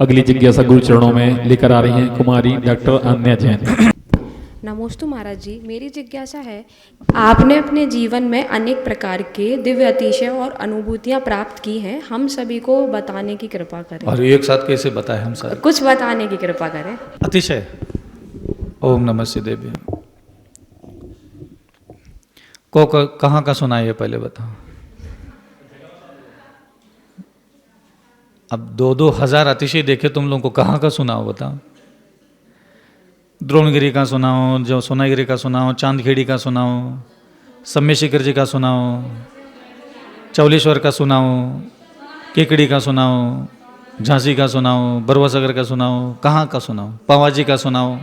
अगली जिज्ञासा गुरु चरणों में लेकर आ रही हैं कुमारी डॉक्टर अन्या जैन। नमोस्तु महाराज जी, मेरी जिज्ञासा है, आपने अपने जीवन में अनेक प्रकार के दिव्य अतिशय और अनुभूतियां प्राप्त की हैं, हम सभी को बताने की कृपा करें। और एक साथ कैसे बताएं हम सारे? कुछ बताने की कृपा करें। अतिशय। ओम नमः शिवाय। को कहाँ का सुना है ये पहले बताओ। अब 2,000 अतिशय देखे तुम लोगों को, कहाँ का सुनाओ बताओ। द्रोणगिरी का सुनाओ, जो सोनागिरी का सुनाओ, चांदखेड़ी का सुनाओ, सम्य शिखर जी का सुनाओ, चौलेश्वर का सुनाओ, केकड़ी का सुनाओ, झांसी का सुनाओ, बरवा सागर का सुनाओ, कहाँ का सुनाओ, पावाजी का सुनाओ।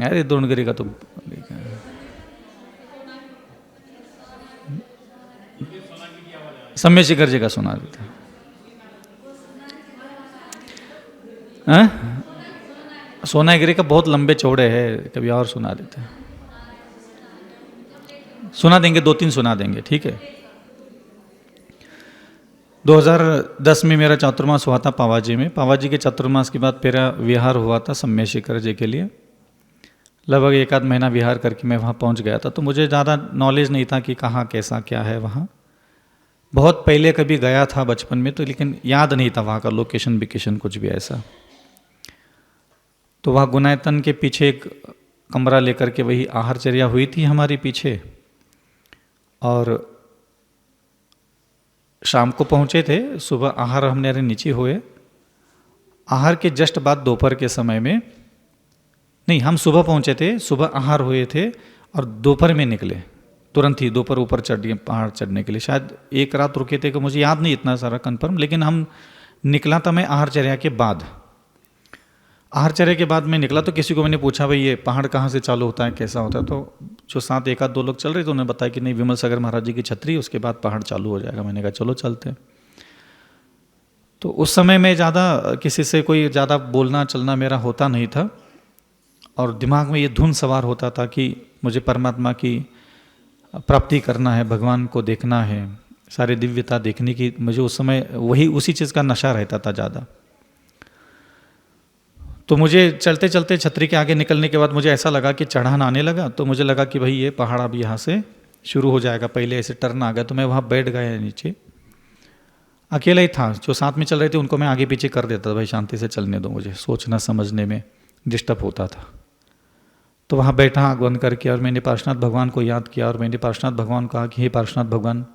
अरे द्रोणगिरी का तो सम्य शिखर जी का सुना देते हैं। सोनागिरी का बहुत लंबे चौड़े है, कभी और सुना देते हैं। सुना देंगे, 2-3 सुना देंगे, ठीक है। 2010 में मेरा चातुर्मास हुआ था पावाजी में। पावाजी के चातुर्मास के बाद मेरा विहार हुआ था सम्य शिखर जी के लिए। लगभग 1 आध महीना विहार करके मैं वहाँ पहुँच गया था। तो मुझे ज़्यादा नॉलेज नहीं था कि कहाँ कैसा क्या है वहाँ। बहुत पहले कभी गया था बचपन में, तो लेकिन याद नहीं था वहाँ का लोकेशन विकेशन कुछ भी ऐसा। तो वहाँ गुनायतन के पीछे एक कमरा लेकर के वही आहारचर्या हुई थी हमारी पीछे, और शाम को पहुँचे थे। सुबह आहार हमने नीचे हुए। आहार के जस्ट बाद दोपहर के समय में, नहीं हम सुबह पहुँचे थे, सुबह आहार हुए थे और दोपहर में निकले तुरंत ही। दोपहर ऊपर चढ़ गए पहाड़ चढ़ने के लिए। शायद 1 रात रुके थे कि मुझे याद नहीं इतना सारा कंफर्म, लेकिन हम निकला था मैं आहारचर्या के बाद। आहारचर्या के बाद मैं निकला तो किसी को मैंने पूछा भाई ये पहाड़ कहाँ से चालू होता है, कैसा होता है। तो जो साथ 1 आध 2 लोग चल रहे थे उन्होंने बताया कि नहीं, विमल सागर महाराज जी की छतरी, उसके बाद पहाड़ चालू हो जाएगा। मैंने कहा चलो चलते हैं। तो उस समय में ज़्यादा किसी से कोई ज़्यादा बोलना चलना मेरा होता नहीं था, और दिमाग में ये धुन सवार होता था कि मुझे परमात्मा की प्राप्ति करना है, भगवान को देखना है, सारे दिव्यता देखने की। मुझे उस समय वही उसी चीज़ का नशा रहता था ज़्यादा। तो मुझे चलते चलते छतरी के आगे निकलने के बाद मुझे ऐसा लगा कि चढ़ान आने लगा। तो मुझे लगा कि भाई ये पहाड़ अब यहाँ से शुरू हो जाएगा। पहले ऐसे टर्न आ गया, तो मैं वहाँ बैठ गया नीचे। अकेला ही था, जो साथ में चल रहे थे उनको मैं आगे पीछे कर देता था, भाई शांति से चलने दो, मुझे सोचना समझने में डिस्टर्ब होता था। तो वहाँ बैठा आँख बंद करके, और मैंने पार्श्वनाथ भगवान को याद किया, और मैंने पार्श्वनाथ भगवान को कहा कि हे पार्श्वनाथ भगवान,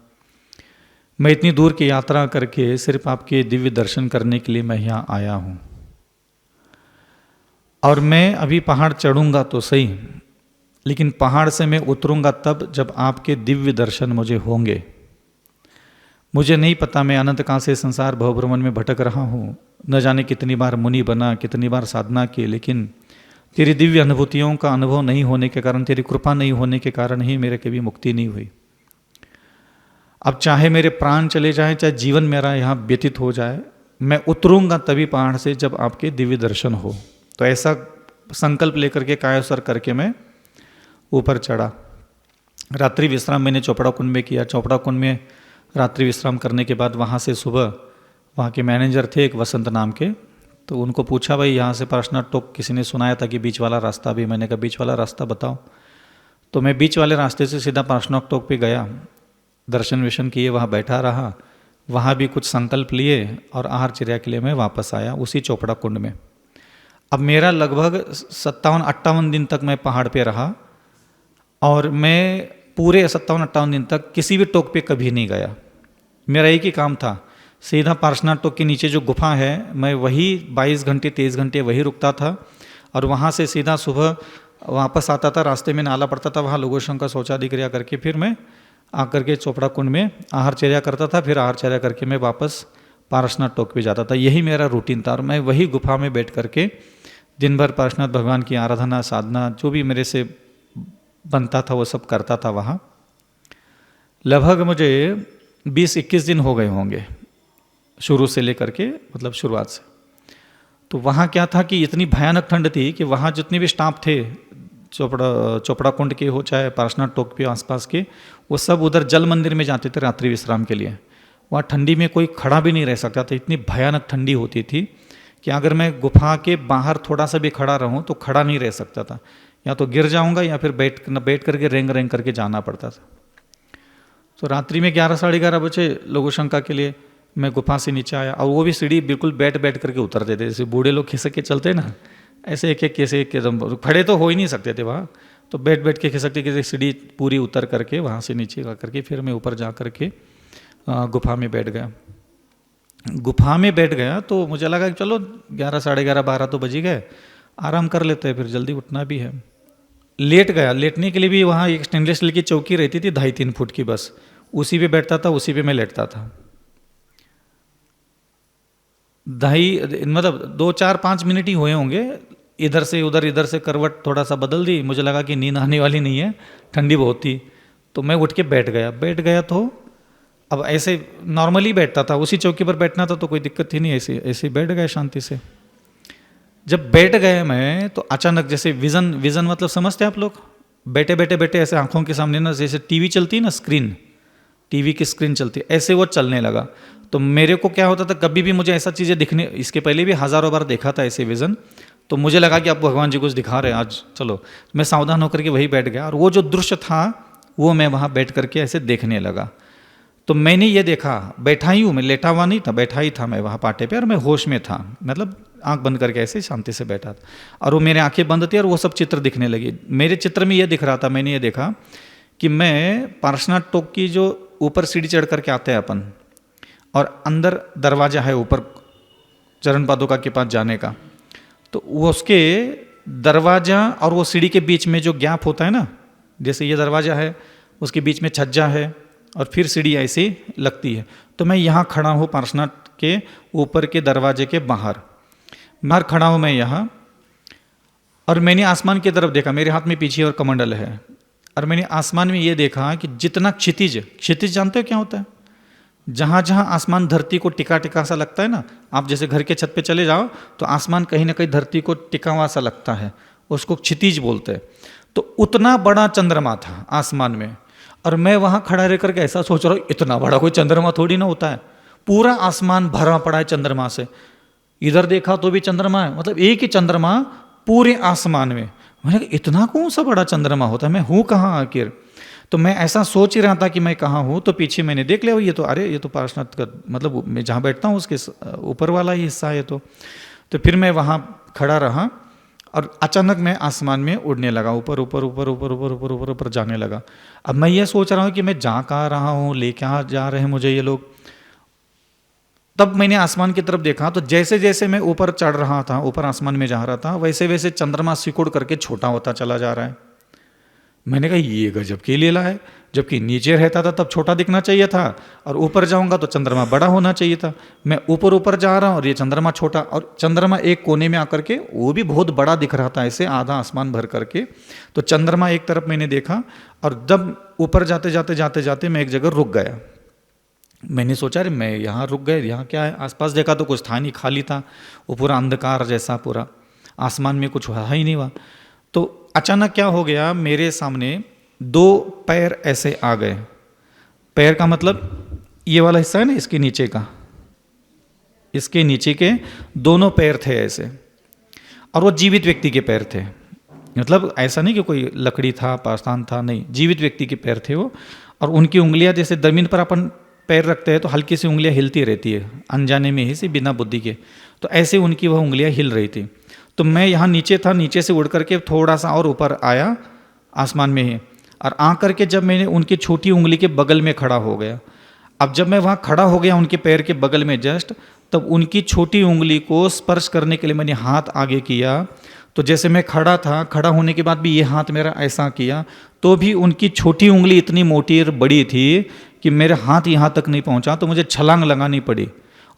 मैं इतनी दूर की यात्रा करके सिर्फ आपके दिव्य दर्शन करने के लिए मैं यहाँ आया हूँ, और मैं अभी पहाड़ चढ़ूंगा तो सही, लेकिन पहाड़ से मैं उतरूंगा तब जब आपके दिव्य दर्शन मुझे होंगे। मुझे नहीं पता, मैं अनंत काल से संसार भवभ्रमण में भटक रहा हूँ, न जाने कितनी बार मुनि बना, कितनी बार साधना की, लेकिन तेरी दिव्य अनुभूतियों का अनुभव नहीं होने के कारण, तेरी कृपा नहीं होने के कारण ही मेरे कभी मुक्ति नहीं हुई। अब चाहे मेरे प्राण चले जाएं, चाहे जीवन मेरा यहाँ व्यतीत हो जाए, मैं उतरूंगा तभी पहाड़ से जब आपके दिव्य दर्शन हो। तो ऐसा संकल्प लेकर के कायासर करके मैं ऊपर चढ़ा। रात्रि विश्राम मैंने चोपड़ा कुंड में किया। चोपड़ा कुंड में रात्रि विश्राम करने के बाद वहाँ से सुबह वहाँ के मैनेजर थे एक वसंत नाम के, तो उनको पूछा भाई यहाँ से पार्श्वनाथ टोक किसी ने सुनाया था कि बीच वाला रास्ता भी। मैंने कहा बीच वाला रास्ता बताओ। तो मैं बीच वाले रास्ते से सीधा पार्श्वनाथ टोक पे गया, दर्शन वर्शन किए, वहाँ बैठा रहा, वहाँ भी कुछ संकल्प लिए, और आहारचर्या के लिए मैं वापस आया उसी चोपड़ा कुंड में। अब मेरा लगभग 57-58 दिन तक मैं पहाड़ पे रहा, और मैं पूरे 57-58 दिन तक किसी भी टोक पे कभी नहीं गया। मेरा एक ही काम था, सीधा पार्श्वनाथ टोक के नीचे जो गुफा है, मैं वही 22 घंटे 23 घंटे वही रुकता था, और वहाँ से सीधा सुबह वापस आता था। रास्ते में नाला पड़ता था, वहाँ लोगों का शौचादि क्रिया करके फिर मैं आकर के चोपड़ा कुंड में आहारचर्या करता था। फिर आहारचर्या करके मैं वापस पार्श्वनाथ टोक पे जाता था। यही मेरा रूटीन था, और मैं वही गुफा में बैठ करके दिन भर पार्श्वनाथ भगवान की आराधना साधना जो भी मेरे से बनता था वो सब करता था वहाँ। लगभग मुझे 20-21 दिन हो गए होंगे शुरू से लेकर के, मतलब शुरुआत से। तो वहाँ क्या था कि इतनी भयानक ठंड थी कि वहाँ जितने भी स्टाफ थे चोपड़ा कुंड के हो चाहे पार्श्वनाथ टोक पे आसपास के, वो सब उधर जल मंदिर में जाते थे रात्रि विश्राम के लिए। वहाँ ठंडी में कोई खड़ा भी नहीं रह सकता था, इतनी भयानक ठंडी होती थी कि अगर मैं गुफा के बाहर थोड़ा सा भी खड़ा रहूं तो खड़ा नहीं रह सकता था, या तो गिर जाऊंगा या फिर बैठ करके रेंग रेंग करके जाना पड़ता था। तो रात्रि में 11 साढ़े 11 बजे लघु शंका के लिए मैं गुफा से नीचे आया, और वो भी सीढ़ी बिल्कुल बैठ करके उतरते थे, जैसे बूढ़े लोग खिसक के चलते ना, ऐसे एक कैसे एकदम खड़े तो हो ही नहीं सकते थे वहाँ, तो बैठ के खिसकते कैसे सीढ़ी पूरी उतर करके वहाँ से नीचे आ करके फिर मैं ऊपर जा करके गुफा में बैठ गया। गुफा में बैठ गया तो मुझे लगा कि चलो 11 साढ़े 11 12 तो बज ही गए, आराम कर लेते हैं, फिर जल्दी उठना भी है। लेट गया, लेटने के लिए भी वहाँ एक स्टेनलेस स्टील की चौकी रहती थी 2.5-3 फुट की, बस उसी पे बैठता था, उसी पे मैं लेटता था। 2-4-5 मिनट ही हुए होंगे, इधर से उधर से करवट थोड़ा सा बदल दी, मुझे लगा कि नींद आने वाली नहीं है, ठंडी बहुत थी, तो मैं उठ के बैठ गया। तो अब ऐसे नॉर्मली बैठता था, उसी चौकी पर बैठना था तो कोई दिक्कत ही नहीं, ऐसे बैठ गए शांति से। जब बैठ गए मैं तो अचानक जैसे विजन मतलब समझते हैं आप लोग, बैठे ऐसे आंखों के सामने ना जैसे टीवी चलती है ना, टीवी की स्क्रीन चलती है, ऐसे वो चलने लगा। तो मेरे को क्या होता था, कभी भी मुझे ऐसा चीज़ें दिखने, इसके पहले भी हज़ारों बार देखा था ऐसे विज़न, तो मुझे लगा कि अब भगवान जी कुछ दिखा रहे हैं आज, चलो मैं सावधान होकर के वही बैठ गया, और वो जो दृश्य था वो मैं वहाँ बैठ करके ऐसे देखने लगा। तो मैंने ये देखा, बैठा ही हूँ मैं, लेटा हुआ नहीं था, बैठा ही था मैं वहाँ पाटे पे, और मैं होश में था, मतलब आंख बंद करके ऐसे शांति से बैठा था, और वो मेरे आंखें बंद थी और वो सब चित्र दिखने लगी। मेरे चित्र में ये दिख रहा था, मैंने ये देखा कि मैं पार्श्वनाथ टोक की जो ऊपर सीढ़ी चढ़ करके आते हैं अपन, और अंदर दरवाजा है ऊपर चरण पादुका के पास जाने का, तो वो उसके दरवाजा और वो सीढ़ी के बीच में जो गैप होता है ना, जैसे ये दरवाजा है, उसके बीच में छज्जा है और फिर सीढ़ी ऐसी लगती है, तो मैं यहाँ खड़ा हूँ पार्श्वनाथ के ऊपर के दरवाजे के बाहर खड़ा हूँ मैं यहाँ, और मैंने आसमान की तरफ देखा, मेरे हाथ में पीछे और कमंडल है, और मैंने आसमान में ये देखा कि जितना क्षितिज जानते हो क्या होता है, जहाँ जहाँ आसमान धरती को टिका सा लगता है ना, आप जैसे घर के छत पे चले जाओ तो आसमान कहीं ना कहीं धरती को टिका हुआ सा लगता है, उसको क्षितिज बोलते हैं। तो उतना बड़ा चंद्रमा था आसमान में, और मैं वहाँ खड़ा रह करके ऐसा सोच रहा हूँ, इतना बड़ा कोई चंद्रमा थोड़ी ना होता है, पूरा आसमान भरा पड़ा है चंद्रमा से, इधर देखा तो भी चंद्रमा है, मतलब एक ही चंद्रमा पूरे आसमान में। मैंने कहा इतना कौन सा बड़ा चंद्रमा होता है, मैं हूँ कहाँ आखिर। तो मैं ऐसा सोच ही रहा था कि मैं कहाँ हूँ, तो पीछे मैंने देख लिया, ये तो पार्श्वनाथ का, मतलब मैं जहाँ बैठता हूँ उसके ऊपर वाला ही हिस्सा है। तो फिर मैं वहाँ खड़ा रहा, और अचानक मैं आसमान में उड़ने लगा, ऊपर जाने लगा। अब मैं ये सोच रहा हूँ कि मैं जा कहाँ रहा हूँ, ले कहाँ जा रहे हैं मुझे ये लोग। तब मैंने आसमान की तरफ देखा, तो जैसे जैसे मैं ऊपर चढ़ रहा था, ऊपर आसमान में जा रहा था, वैसे वैसे चंद्रमा सिकुड़ करके छोटा होता चला जा रहा है। मैंने कहा ये गजब की लीला है, जबकि नीचे रहता था तब छोटा दिखना चाहिए था, और ऊपर जाऊंगा तो चंद्रमा बड़ा होना चाहिए था। मैं ऊपर जा रहा हूँ और ये चंद्रमा छोटा, और चंद्रमा एक कोने में आकर के वो भी बहुत बड़ा दिख रहा था, ऐसे आधा आसमान भर करके। तो चंद्रमा एक तरफ मैंने देखा, और जब ऊपर जाते मैं एक जगह रुक गया। मैंने सोचा अरे मैं यहाँ रुक गए, यहाँ क्या है, आसपास देखा तो कुछ था नहीं, खाली था, वो पूरा अंधकार जैसा, पूरा आसमान में कुछ हुआ ही नहीं हुआ। तो अचानक क्या हो गया, मेरे सामने 2 पैर ऐसे आ गए। पैर का मतलब ये वाला हिस्सा है ना, इसके नीचे का, इसके नीचे के दोनों पैर थे ऐसे, और वो जीवित व्यक्ति के पैर थे, मतलब ऐसा नहीं कि कोई लकड़ी था, पाषाण था, नहीं, जीवित व्यक्ति के पैर थे वो। और उनकी उंगलियां जैसे जमीन पर अपन पैर रखते हैं तो हल्की सी उंगलियां हिलती रहती है, अनजाने में ही से, बिना बुद्धि के, तो ऐसे उनकी वह उंगलियां हिल रही थी। तो मैं यहाँ नीचे था, नीचे से उड़ करके थोड़ा सा और ऊपर आया आसमान में ही, और आ करके जब मैंने उनकी छोटी उंगली के बगल में खड़ा हो गया। अब जब मैं वहाँ खड़ा हो गया उनके पैर के बगल में जस्ट, तब उनकी छोटी उंगली को स्पर्श करने के लिए मैंने हाथ आगे किया। तो जैसे मैं खड़ा था, खड़ा होने के बाद भी ये हाथ मेरा ऐसा किया, तो भी उनकी छोटी उंगली इतनी मोटी और बड़ी थी कि मेरे हाथ यहाँ तक नहीं पहुँचा, तो मुझे छलांग लगानी पड़ी।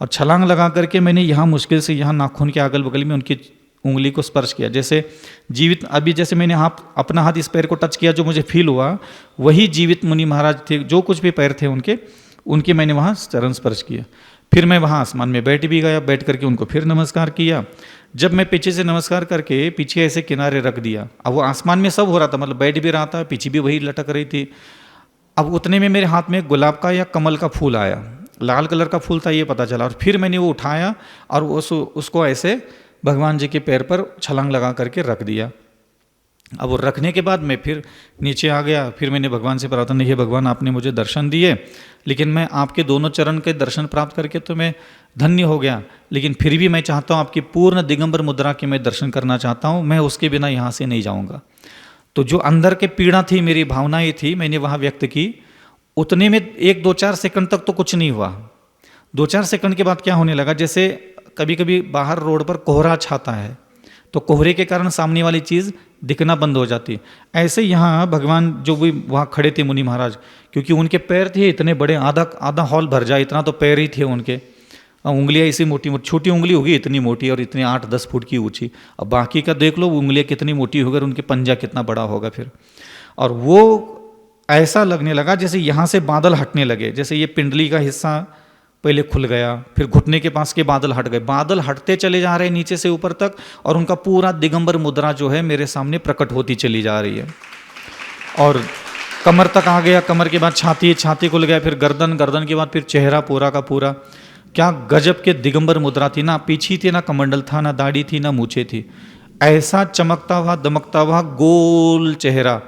और छलांग लगा करके मैंने यहाँ मुश्किल से यहाँ नाखून के अगल बगल में उनकी उंगली को स्पर्श किया। जैसे जीवित, अभी जैसे मैंने अपना हाथ इस पैर को टच किया, जो मुझे फील हुआ वही जीवित मुनि महाराज थे, जो कुछ भी पैर थे उनके मैंने वहाँ चरण स्पर्श किया। फिर मैं वहाँ आसमान में बैठ भी गया, बैठ करके उनको फिर नमस्कार किया। जब मैं पीछे से नमस्कार करके पीछे ऐसे किनारे रख दिया, अब वो आसमान में सब हो रहा था, मतलब बैठ भी रहा था, पीछे भी वही लटक रही थी। अब उतने में मेरे हाथ में गुलाब का या कमल का फूल आया। लाल कलर का फूल था ये पता चला, और फिर मैंने वो उठाया और उसको ऐसे भगवान जी के पैर पर छलांग लगा करके रख दिया। अब वो रखने के बाद मैं फिर नीचे आ गया, फिर मैंने भगवान से प्रार्थना की, भगवान आपने मुझे दर्शन दिए, लेकिन मैं आपके दोनों चरण के दर्शन प्राप्त करके तो मैं धन्य हो गया, लेकिन फिर भी मैं चाहता हूँ आपकी पूर्ण दिगंबर मुद्रा के मैं दर्शन करना चाहता हूँ, मैं उसके बिना यहाँ से नहीं जाऊँगा। तो जो अंदर के पीड़ा थी, मेरी भावनाएं थी, मैंने वहाँ व्यक्त की। उतने में 1-2-4 सेकंड तक तो कुछ नहीं हुआ। 2-4 सेकंड के बाद क्या होने लगा, जैसे कभी कभी बाहर रोड पर कोहरा छाता है तो कोहरे के कारण सामने वाली चीज़ दिखना बंद हो जाती है। ऐसे यहाँ भगवान जो भी वहाँ खड़े थे मुनि महाराज, क्योंकि उनके पैर थे इतने बड़े, आधा हॉल भर जाए इतना तो पैर ही थे उनके। उंगलियाँ इसी मोटी मोटी, छोटी उंगली होगी इतनी मोटी और इतनी 8-10 फुट की ऊंची। अब बाकी का देख लो उंगलियाँ कितनी मोटी होगी और उनके पंजा कितना बड़ा होगा फिर। और वो ऐसा लगने लगा जैसे यहाँ से बादल हटने लगे, जैसे ये पिंडली का हिस्सा पहले खुल गया, फिर घुटने के पास के बादल हट गए, बादल हटते चले जा रहे हैं नीचे से ऊपर तक, और उनका पूरा दिगंबर मुद्रा जो है मेरे सामने प्रकट होती चली जा रही है। और कमर तक आ गया, कमर के बाद छाती, छाती खुल गया, फिर गर्दन, गर्दन के बाद फिर चेहरा पूरा का पूरा। क्या गजब के दिगंबर मुद्रा थी, ना पीछी थी, ना कमंडल था, ना दाढ़ी थी, ना मूछे थी। ऐसा चमकता हुआ दमकता हुआ गोल चेहरा,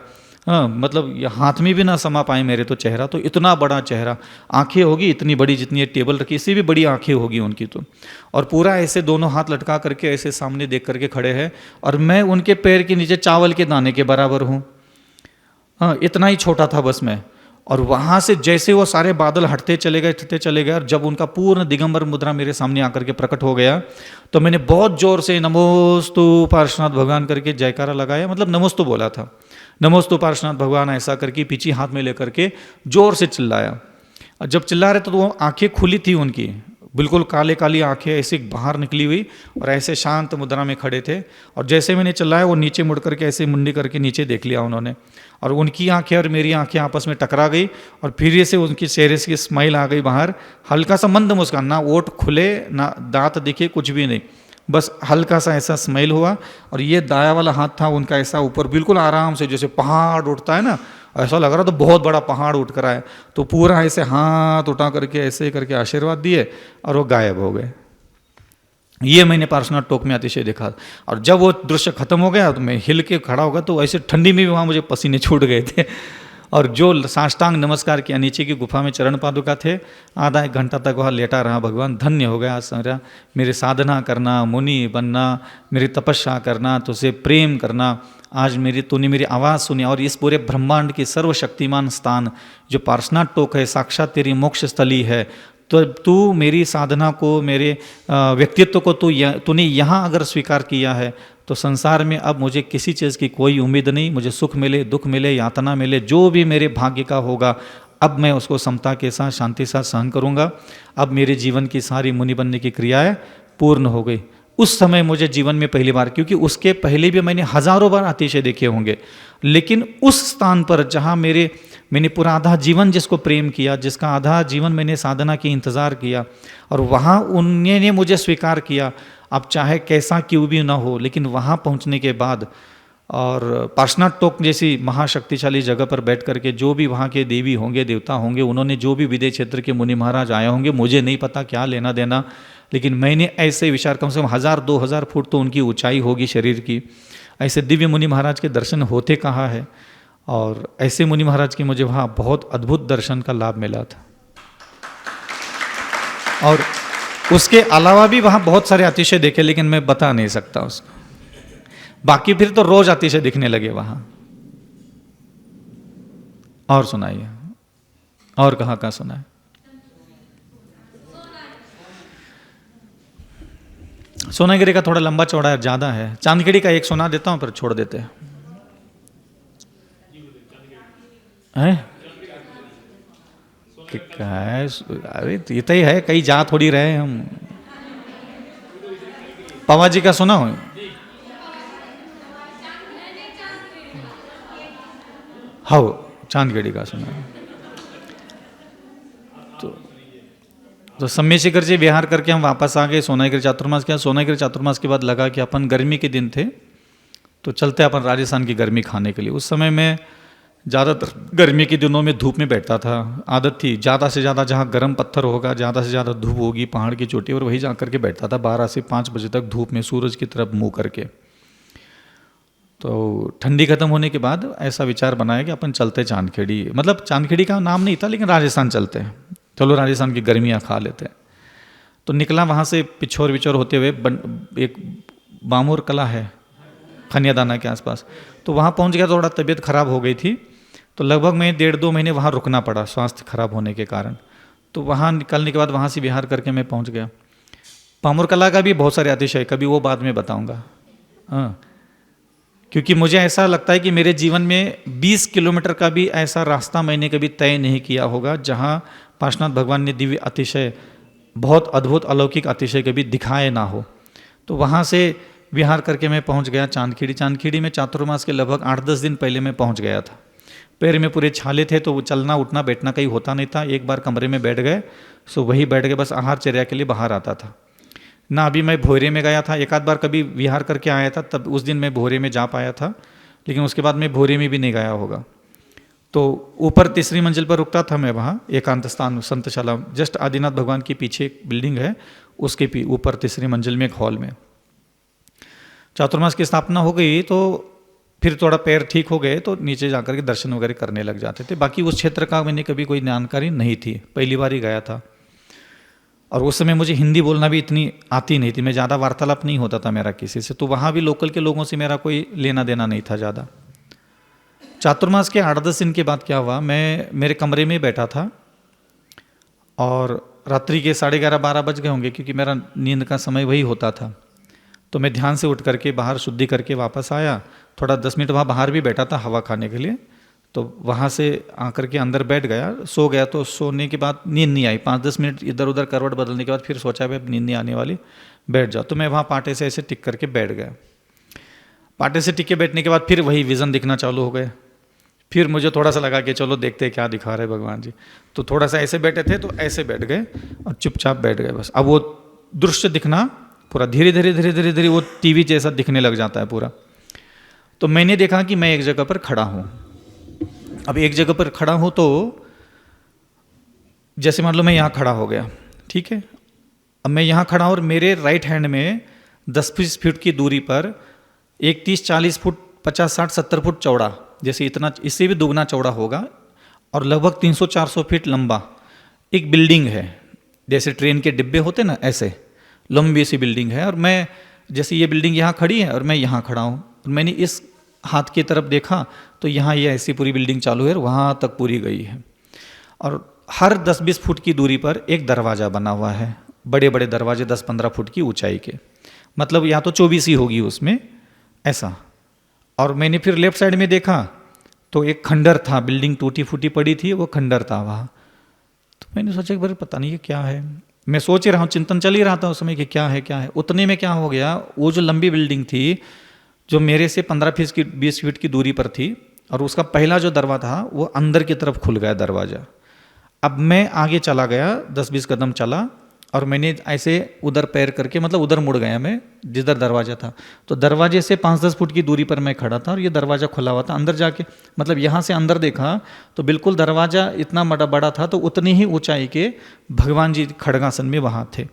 हाँ मतलब ये हाथ में भी ना समा पाए मेरे तो चेहरा, तो इतना बड़ा चेहरा, आंखें होगी इतनी बड़ी जितनी ये टेबल रखी, इससे भी बड़ी आंखें होगी उनकी तो। और पूरा ऐसे दोनों हाथ लटका करके ऐसे सामने देख करके खड़े हैं, और मैं उनके पैर के नीचे चावल के दाने के बराबर हूँ। हाँ इतना ही छोटा था बस मैं। और वहाँ से जैसे वो सारे बादल हटते चले गए, और जब उनका पूर्ण दिगंबर मुद्रा मेरे सामने आकर के प्रकट हो गया, तो मैंने बहुत जोर से नमोस्तु पार्श्वनाथ भगवान करके जयकारा लगाया, मतलब नमोस्तु बोला था, नमोस्तु पार्श्वनाथ भगवान ऐसा करके पीछे हाथ में लेकर के जोर से चिल्लाया। और जब चिल्ला रहे तो वो आंखें खुली थी उनकी, बिल्कुल काले काली आंखें ऐसे बाहर निकली हुई, और ऐसे शांत मुद्रा में खड़े थे। और जैसे मैंने चिल्लाया वो नीचे मुड़ करके ऐसे मुंडी करके नीचे देख लिया उन्होंने, और उनकी आंखें और मेरी आंखें आपस में टकरा गई, और फिर से उनकी चेहरे से स्माइल आ गई बाहर, हल्का सा मंद मुस्कान, ना ओठ खुले ना दांत दिखे, कुछ भी नहीं, बस हल्का सा ऐसा स्माइल हुआ। और ये दाया वाला हाथ था उनका ऐसा ऊपर, बिल्कुल आराम से जैसे पहाड़ उठता है ना, ऐसा लग रहा था बहुत बड़ा पहाड़ उठ कर आए। तो पूरा ऐसे हाथ उठा करके ऐसे करके आशीर्वाद दिए और वो गायब हो गए। ये मैंने पार्श्वनाथ टोक में अतिशय देखा। और जब वो दृश्य खत्म हो गया तो मैं हिल के खड़ा हो गया, तो ऐसे ठंडी में भी वहाँ मुझे पसीने छूट गए थे। और जो साष्टांग नमस्कार किया, नीचे की गुफा में चरण पादुका थे, आधा 1 घंटा तक वहाँ लेटा रहा। भगवान धन्य हो गया सारा, मेरी साधना करना, मुनि बनना, मेरी तपस्या करना, तुझसे प्रेम करना, आज तूने मेरी आवाज़ सुनी। और इस पूरे ब्रह्मांड की सर्वशक्तिमान स्थान जो पार्श्वनाथ टोक है, साक्षात तेरी मोक्ष स्थली है। तो तू मेरी साधना को, मेरे व्यक्तित्व को तूने यहाँ अगर स्वीकार किया है, तो संसार में अब मुझे किसी चीज़ की कोई उम्मीद नहीं। मुझे सुख मिले, दुख मिले, यातना मिले, जो भी मेरे भाग्य का होगा, अब मैं उसको समता के साथ, शांति के साथ सहन करूँगा। अब मेरे जीवन की सारी मुनि बनने की क्रियाएं पूर्ण हो गई। उस समय मुझे जीवन में पहली बार, क्योंकि उसके पहले भी मैंने हजारों बार अतिशय देखे होंगे, लेकिन उस स्थान पर जहाँ मैंने पूरा आधा जीवन जिसको प्रेम किया, जिसका आधा जीवन मैंने साधना की इंतज़ार किया, और वहाँ उन्होंने मुझे स्वीकार किया, अब चाहे कैसा क्यों भी ना हो। लेकिन वहाँ पहुँचने के बाद, और पार्श्वनाथ टोक जैसी महाशक्तिशाली जगह पर बैठ करके जो भी वहाँ के देवी होंगे, देवता होंगे, उन्होंने जो भी विदेश क्षेत्र के मुनि महाराज आए होंगे, मुझे नहीं पता क्या लेना देना, लेकिन मैंने ऐसे विचार, कम से कम 1000-2000 फुट तो उनकी ऊंचाई होगी शरीर की, ऐसे दिव्य मुनि महाराज के दर्शन होते कहाँ है। और ऐसे मुनि महाराज के मुझे वहाँ बहुत अद्भुत दर्शन का लाभ मिला था। और उसके अलावा भी वहाँ बहुत सारे अतिशय देखे, लेकिन मैं बता नहीं सकता उसको। बाकी फिर तो रोज अतिशय दिखने लगे वहाँ। और सुनाइए, और कहाँ कहाँ सुनाए? सोनागिरी का थोड़ा लंबा चौड़ा है, ज़्यादा है। चांदखेड़ी का एक सुना देता हूँ, फिर छोड़ देते हैं। क्या है? अरे ये ही है, कहीं जा थोड़ी रहे हम। पवा जी का सुना हो? हाँ, चांदखेड़ी का सुना। तो सम्य शिखर से विहार करके हम वापस आ गए। सोनागिरी चातुर्मास किया। सोनागिरी चातुर्मास के बाद लगा कि अपन गर्मी के दिन थे, तो चलते अपन राजस्थान की गर्मी खाने के लिए। उस समय मैं ज़्यादातर गर्मी के दिनों में धूप में बैठता था, आदत थी। ज़्यादा से ज़्यादा जहाँ गर्म पत्थर होगा, ज़्यादा से ज़्यादा धूप होगी पहाड़ की चोटी, और वहीं जा करके बैठता था 12 से 5 बजे तक धूप में सूरज की तरफ मुँह करके। तो ठंडी खत्म होने के बाद ऐसा विचार बनाया कि अपन चलते चांदखेड़ी, मतलब चांदखेड़ी का नाम नहीं था लेकिन राजस्थान चलते हैं, चलो राजस्थान की गर्मियाँ खा लेते हैं। तो निकला वहाँ से पिछोर विछोर होते हुए एक बामोर कला है खनियादाना के आसपास, तो वहाँ पहुँच गया। थोड़ा तबीयत खराब हो गई थी, तो लगभग मैं 1.5-2 महीने वहाँ रुकना पड़ा स्वास्थ्य खराब होने के कारण। तो वहाँ निकलने के बाद वहाँ से बिहार करके मैं पहुँच गया। बामोर कला का भी बहुत सारे अतिशय, कभी वो बाद में बताऊँगा। हाँ, क्योंकि मुझे ऐसा लगता है कि मेरे जीवन में 20 किलोमीटर का भी ऐसा रास्ता मैंने कभी तय नहीं किया होगा जहाँ पार्श्वनाथ भगवान ने दिव्य अतिशय, बहुत अद्भुत अलौकिक अतिशय कभी दिखाए ना हो। तो वहाँ से विहार करके मैं पहुँच गया चांदखेड़ी। चांदखेड़ी में चातुर्मास के लगभग 8-10 दिन पहले मैं पहुँच गया था। पैर में पूरे छाले थे, तो वो चलना उठना बैठना कहीं होता नहीं था। एक बार कमरे में बैठ गए, सो वही बैठ गए, बस आहार चर्या के लिए बाहर आता था ना। अभी मैं भोरे में गया था, एक आध बार कभी विहार करके आया था, तब उस दिन मैं भोरे में जा पाया था, लेकिन उसके बाद मैं भोरे में भी नहीं गया होगा। तो ऊपर 3री मंजिल पर रुकता था मैं, वहाँ एकांत स्थान संतशाला, जस्ट आदिनाथ भगवान के पीछे एक बिल्डिंग है, उसके ऊपर 3री मंजिल में एक हॉल में। चातुर्मास की स्थापना हो गई तो फिर थोड़ा पैर ठीक हो गए, तो नीचे जाकर के दर्शन वगैरह करने लग जाते थे। बाकी उस क्षेत्र का मैंने कभी कोई जानकारी नहीं थी, पहली बार ही गया था। और उस समय मुझे हिंदी बोलना भी इतनी आती नहीं थी, मैं ज़्यादा वार्तालाप नहीं होता था मेरा किसी से, तो वहाँ भी लोकल के लोगों से मेरा कोई लेना देना नहीं था ज़्यादा। चातुर्मास के 8-10 दिन के बाद क्या हुआ, मैं मेरे कमरे में बैठा था और रात्रि के 11:30-12 बज गए होंगे, क्योंकि मेरा नींद का समय वही होता था। तो मैं ध्यान से उठ करके बाहर शुद्धि करके वापस आया, थोड़ा 10 मिनट वहाँ बाहर भी बैठा था हवा खाने के लिए। तो वहाँ से आकर के अंदर बैठ गया, सो गया। तो सोने के बाद नींद नहीं आई, 5-10 मिनट इधर उधर करवट बदलने के बाद फिर सोचा भाई अब नींद नहीं आने वाली, बैठ जाओ। तो मैं वहाँ पाटे से ऐसे टिक करके बैठ गया। पाटे से टिक के बैठने के बाद फिर वही विज़न दिखना चालू हो गए। फिर मुझे थोड़ा सा लगा कि चलो देखते क्या दिखा रहे भगवान जी। तो थोड़ा सा ऐसे बैठे थे, तो ऐसे बैठ गए और चुपचाप बैठ गए बस। अब वो दृश्य दिखना पूरा धीरे धीरे धीरे धीरे धीरे वो टीवी जैसा दिखने लग जाता है पूरा। तो मैंने देखा कि मैं एक जगह पर खड़ा हूँ। अब एक जगह पर खड़ा हूँ तो जैसे मान लो मैं यहाँ खड़ा हो गया, ठीक है। अब मैं यहाँ खड़ा हूँ और मेरे राइट हैंड में 10-20 फीट की दूरी पर एक 30-40 फुट 50-60-70 फुट चौड़ा, जैसे इतना, इससे भी दुगना चौड़ा होगा और लगभग 300-400 फीट लंबा एक बिल्डिंग है। जैसे ट्रेन के डिब्बे होते ना, ऐसे लंबी सी बिल्डिंग है। और मैं, जैसे ये बिल्डिंग यहाँ खड़ी है और मैं यहाँ खड़ा हूँ, और मैंने इस हाथ की तरफ देखा तो यहाँ ये ऐसी पूरी बिल्डिंग चालू है और वहाँ तक पूरी गई है। और हर 10-20 फुट की दूरी पर एक दरवाज़ा बना हुआ है, बड़े बड़े दरवाजे 10-15 फुट की ऊंचाई के, मतलब या तो 24 ही होगी उसमें ऐसा। और मैंने फिर लेफ्ट साइड में देखा तो एक खंडर था, बिल्डिंग टूटी फूटी पड़ी थी, वो खंडर था वहाँ। तो मैंने सोचा कि भाई पता नहीं ये क्या है, मैं सोच ही रहा हूँ, चिंतन चल ही रहा था उस समय कि क्या है क्या है। उतने में क्या हो गया, वो जो लंबी बिल्डिंग थी जो मेरे से 15-20 फीट की दूरी पर थी, और उसका पहला जो दरवाजा था वो अंदर की तरफ खुल गया दरवाज़ा। अब मैं आगे चला गया, 10-20 कदम चला और मैंने ऐसे उधर पैर करके, मतलब उधर मुड़ गया मैं जिधर दरवाज़ा था। तो दरवाजे से 5-10 फुट की दूरी पर मैं खड़ा था और ये दरवाज़ा खुला हुआ था। अंदर जाके, मतलब यहाँ से अंदर देखा तो बिल्कुल दरवाज़ा इतना बड़ा था, तो उतनी ही ऊंचाई के भगवान जी खड़गासन में वहाँ थे।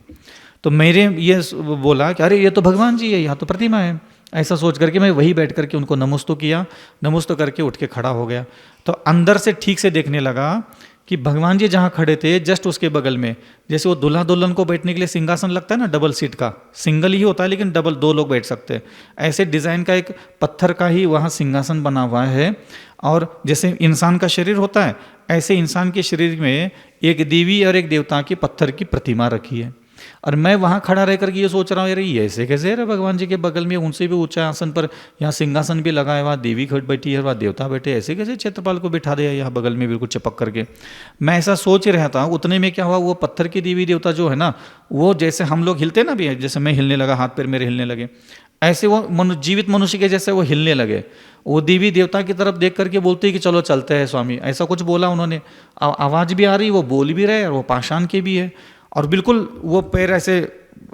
तो मेरे ये बोला कि अरे ये तो भगवान जी है, यहाँ तो प्रतिमा है। ऐसा सोच करके मैं वही बैठ करके उनको नमस्तो किया, नमस्तो करके उठ के खड़ा हो गया। तो अंदर से ठीक से देखने लगा कि भगवान जी जहाँ खड़े थे जस्ट उसके बगल में, जैसे वो दूल्हा दुल्हन को बैठने के लिए सिंहासन लगता है ना, डबल सीट का, सिंगल ही होता है लेकिन डबल 2 लोग बैठ सकते हैं, ऐसे डिज़ाइन का एक पत्थर का ही वहाँ सिंहासन बना हुआ है। और जैसे इंसान का शरीर होता है, ऐसे इंसान के शरीर में एक देवी और एक देवता की पत्थर की प्रतिमा रखी है। और मैं वहाँ खड़ा रह करके ये सोच रहा हूँ, यार ये ऐसे कैसे है भगवान जी के बगल में, उनसे भी ऊंचा आसन पर यहाँ सिंहासन भी लगा है, वहाँ देवी खड़ बैठी है, वहाँ देवता बैठे, ऐसे कैसे क्षेत्रपाल को बिठा दिया यहाँ बगल में बिल्कुल चिपक करके। मैं ऐसा सोच रहा था। उतने में क्या हुआ, वो पत्थर की देवी देवता जो है ना, वो जैसे हम लोग हिलते ना भी, जैसे मैं हिलने लगा, हाथ पैर मेरे हिलने लगे, ऐसे वो जीवित मनुष्य के जैसे वो हिलने लगे। वो देवी देवता की तरफ देख करके बोलते हैं कि चलो चलते हैं स्वामी, ऐसा कुछ बोला उन्होंने। आवाज़ भी आ रही, वो बोल भी रहे और वो पाषाण के भी है। और बिल्कुल वो पैर ऐसे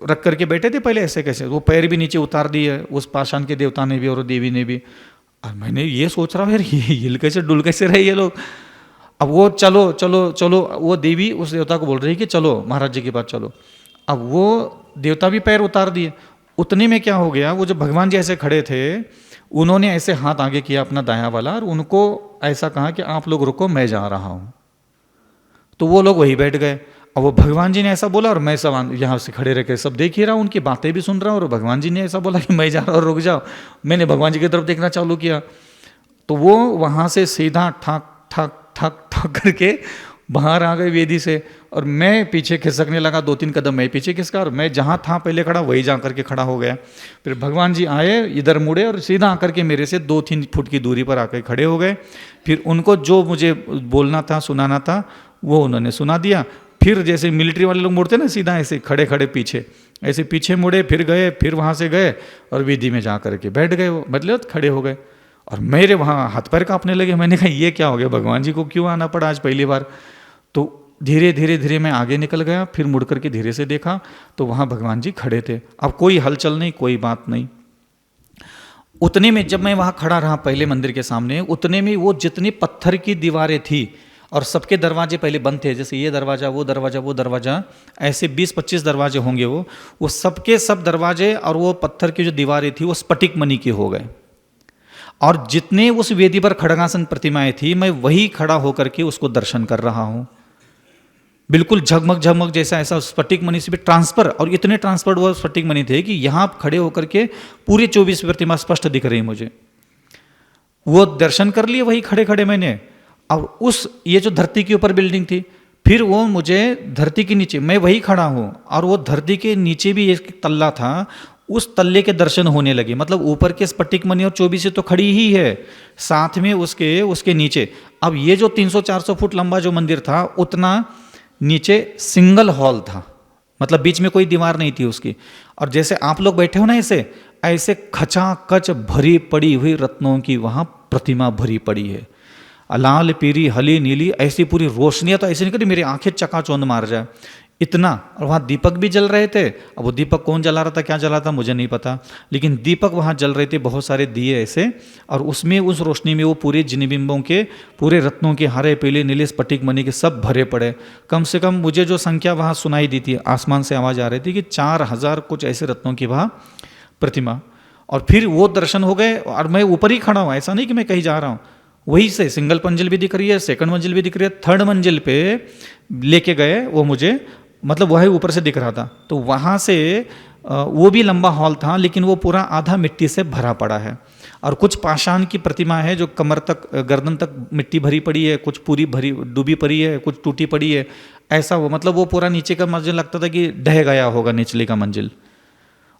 रख करके बैठे थे पहले, ऐसे कैसे वो पैर भी नीचे उतार दिए उस पाषाण के देवता ने भी और देवी ने भी। और मैंने ये सोच रहा हूँ यार ये हिल कैसे डुल कैसे रहे ये लोग। अब वो चलो चलो चलो, वो देवी उस देवता को बोल रही है कि चलो महाराज जी के पास चलो। अब वो देवता भी पैर उतार दिए। उतने में क्या हो गया, वो जो भगवान जी ऐसे खड़े थे उन्होंने ऐसे हाथ आगे किया अपना दायां वाला और उनको ऐसा कहा कि आप लोग रुको मैं जा रहा हूं। तो वो लोग वहीं बैठ गए। अब वो भगवान जी ने ऐसा बोला और मैं सब यहाँ से खड़े रह के सब देख ही रहा हूँ, उनकी बातें भी सुन रहा हूँ। और भगवान जी ने ऐसा बोला कि मैं जा रहा हूँ रुक जाओ। मैंने भगवान जी की तरफ देखना चालू किया तो वो वहाँ से सीधा ठक ठक ठक ठक करके बाहर आ गए वेदी से। और मैं पीछे खिसकने लगा, 2-3 कदम मैं पीछे खिसका और मैं जहाँ था पहले खड़ा वही जा करके खड़ा हो गया। फिर भगवान जी आए, इधर मुड़े और सीधा आकर के मेरे से 2-3 फुट की दूरी पर आकर खड़े हो गए। फिर उनको जो मुझे बोलना था सुनाना था वो उन्होंने सुना दिया। फिर जैसे मिलिट्री वाले लोग मुड़ते ना सीधा ऐसे खड़े खड़े पीछे, ऐसे पीछे मुड़े, फिर गए, फिर वहाँ से गए और वेदी में जा करके बैठ गए। वो मतलब खड़े हो गए और मेरे वहाँ हाथ पैर कांपने लगे। मैंने कहा ये क्या हो गया, भगवान जी को क्यों आना पड़ा आज पहली बार। तो धीरे धीरे धीरे मैं आगे निकल गया, फिर मुड़ करके धीरे से देखा तो वहाँ भगवान जी खड़े थे। अब कोई हलचल नहीं, कोई बात नहीं। उतने में जब मैं वहाँ खड़ा रहा पहले मंदिर के सामने, उतने में वो जितनी पत्थर की दीवारें थी और सबके दरवाजे पहले बंद थे, जैसे ये दरवाज़ा वो दरवाज़ा वो दरवाज़ा, ऐसे 20-25 दरवाजे होंगे वो सबके सब दरवाजे और वो पत्थर की जो दीवारें थी वो स्फटिक मणि की हो गए। और जितने उस वेदी पर खड़गासन प्रतिमाएं थी मैं वही खड़ा होकर के उसको दर्शन कर रहा हूँ। बिल्कुल झगमग झगमग जैसा ऐसा स्फटिक मणि से भी ट्रांसफर, और इतने ट्रांसफर वो स्फटिक मणि थे कि यहाँ खड़े होकर के पूरे 24 प्रतिमा स्पष्ट दिख रही मुझे। वो दर्शन कर लिए वही खड़े खड़े मैंने। और उस ये जो धरती के ऊपर बिल्डिंग थी, फिर वो मुझे धरती के नीचे, मैं वही खड़ा हूँ और वो धरती के नीचे भी एक तल्ला था, उस तल्ले के दर्शन होने लगे। मतलब ऊपर के स्फटिक मणि और 24 तो खड़ी ही है, साथ में उसके नीचे। अब ये जो 300-400 फुट लंबा जो मंदिर था उतना नीचे सिंगल हॉल था, मतलब बीच में कोई दीवार नहीं थी उसकी। और जैसे आप लोग बैठे हो ना ऐसे खचाखच भरी पड़ी हुई रत्नों की वहाँ प्रतिमा भरी पड़ी है, लाल पीली हली नीली, ऐसी पूरी रोशनियाँ तो ऐसी नहीं करी मेरी आंखें चकाचौंध मार जाए इतना। और वहाँ दीपक भी जल रहे थे। अब वो दीपक कौन जला रहा था क्या जला था मुझे नहीं पता, लेकिन दीपक वहाँ जल रहे थे, बहुत सारे दिए ऐसे। और उसमें उस रोशनी में वो पूरे जिनबिंबों के पूरे रत्नों के हरे पीले नीले स्फटिक मणि के सब भरे पड़े। कम से कम मुझे जो संख्या वहाँ सुनाई दी थी, आसमान से आवाज़ आ रही थी कि 4000 कुछ ऐसे रत्नों की वहाँ प्रतिमा। और फिर वो दर्शन हो गए और मैं ऊपर ही खड़ा हूँ, ऐसा नहीं कि मैं कहीं जा रहा हूँ। वही से सिंगल मंजिल भी दिख रही है, सेकंड मंजिल भी दिख रही है, थर्ड मंजिल पे लेके गए वो मुझे, मतलब वही ऊपर से दिख रहा था। तो वहाँ से वो भी लंबा हॉल था, लेकिन वो पूरा आधा मिट्टी से भरा पड़ा है। और कुछ पाषाण की प्रतिमा है जो कमर तक गर्दन तक मिट्टी भरी पड़ी है, कुछ पूरी भरी डूबी पड़ी है, कुछ टूटी पड़ी है, ऐसा वो मतलब वो पूरा नीचे का मंजिल लगता था कि ढह गया होगा निचले का मंजिल।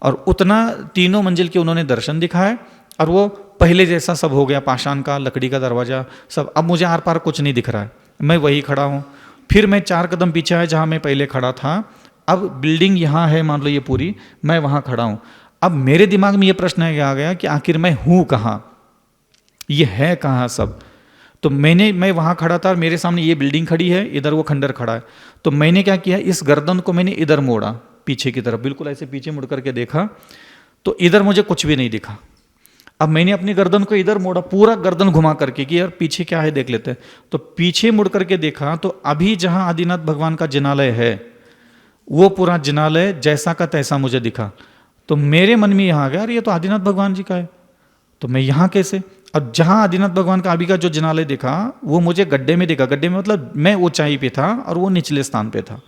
और उतना तीनों मंजिल के उन्होंने दर्शन दिखाए और वो पहले जैसा सब हो गया, पाषाण का लकड़ी का दरवाज़ा सब। अब मुझे आर पार कुछ नहीं दिख रहा है, मैं वही खड़ा हूँ। फिर मैं 4 कदम पीछे आया जहाँ मैं पहले खड़ा था। अब बिल्डिंग यहाँ है मान लो ये पूरी, मैं वहाँ खड़ा हूँ। अब मेरे दिमाग में ये प्रश्न आ गया कि आखिर मैं हूँ कहाँ, ये है कहाँ सब। तो मैं वहाँ खड़ा था और मेरे सामने ये बिल्डिंग खड़ी है, इधर वो खंडर खड़ा है। तो मैंने क्या किया, इस गर्दन को मैंने इधर मोड़ा पीछे की तरफ, बिल्कुल ऐसे पीछे मुड़ करके देखा तो इधर मुझे कुछ भी नहीं दिखा। अब मैंने अपनी गर्दन को इधर मोड़ा, पूरा गर्दन घुमा करके कि यार पीछे क्या है देख लेते हैं। तो पीछे मुड़ करके देखा तो अभी जहाँ आदिनाथ भगवान का जिनालय है वो पूरा जिनालय जैसा का तैसा मुझे दिखा। तो मेरे मन में यहाँ आ गया, यार ये तो आदिनाथ भगवान जी का है, तो मैं यहाँ कैसे। अब जहाँ आदिनाथ भगवान का अभी का जो जिनालय दिखा वो मुझे गड्ढे में दिखा। गड्ढे में मतलब मैं ऊंचाई पे था और वो निचले स्थान पे था,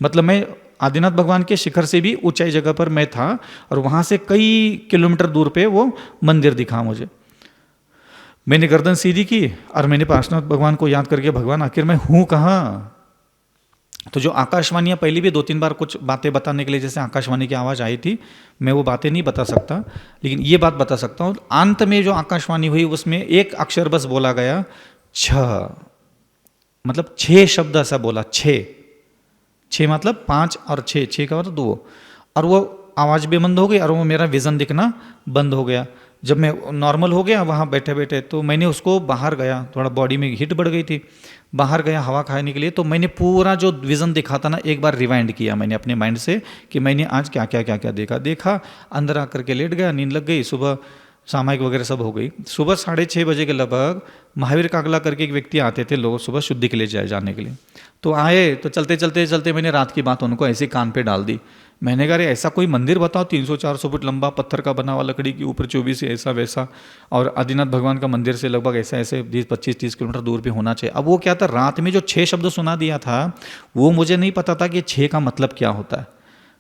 मतलब मैं आदिनाथ भगवान के शिखर से भी ऊंचाई जगह पर मैं था और वहाँ से कई किलोमीटर दूर पे वो मंदिर दिखा मुझे। मैंने गर्दन सीधी की और मैंने पार्श्वनाथ भगवान को याद करके, भगवान आखिर मैं हूँ कहाँ। तो जो आकाशवाणियाँ पहले भी 2-3 बार कुछ बातें बताने के लिए जैसे आकाशवाणी की आवाज़ आई थी, मैं वो बातें नहीं बता सकता, लेकिन ये बात बता सकता हूँ। अंत में जो आकाशवाणी हुई उसमें एक अक्षर बस बोला गया, 6, मतलब 6 शब्द ऐसा बोला, 6 मतलब 5 और 6 का मतलब 2। और वो आवाज़ भी बंद हो गई और वो मेरा विज़न दिखना बंद हो गया। जब मैं नॉर्मल हो गया वहाँ बैठे बैठे, तो मैंने उसको बाहर गया, थोड़ा बॉडी में हीट बढ़ गई थी, बाहर गया हवा खाने के लिए। तो मैंने पूरा जो विज़न दिखा था ना एक बार रिवाइंड किया मैंने अपने माइंड से कि मैंने आज क्या क्या क्या क्या देखा। अंदर आकर के लेट गया, नींद लग गई। सुबह सामायिक वगैरह सब हो गई। सुबह 6:30 बजे के लगभग महावीर कागला करके एक व्यक्ति आते थे लोग सुबह शुद्धि के लिए जाने के लिए। तो आए तो चलते चलते चलते मैंने रात की बात उनको ऐसे कान पे डाल दी। मैंने कहा ऐसा कोई मंदिर बताओ 300-400 फुट लंबा, पत्थर का बना हुआ, लकड़ी के ऊपर 24 ऐसा वैसा, और आदिनाथ भगवान का मंदिर से लगभग ऐसा ऐसे 25-30 किलोमीटर दूर पे होना चाहिए। अब वो क्या था, रात में जो 6 शब्द सुना दिया था वो मुझे नहीं पता था कि 6 का मतलब क्या होता है।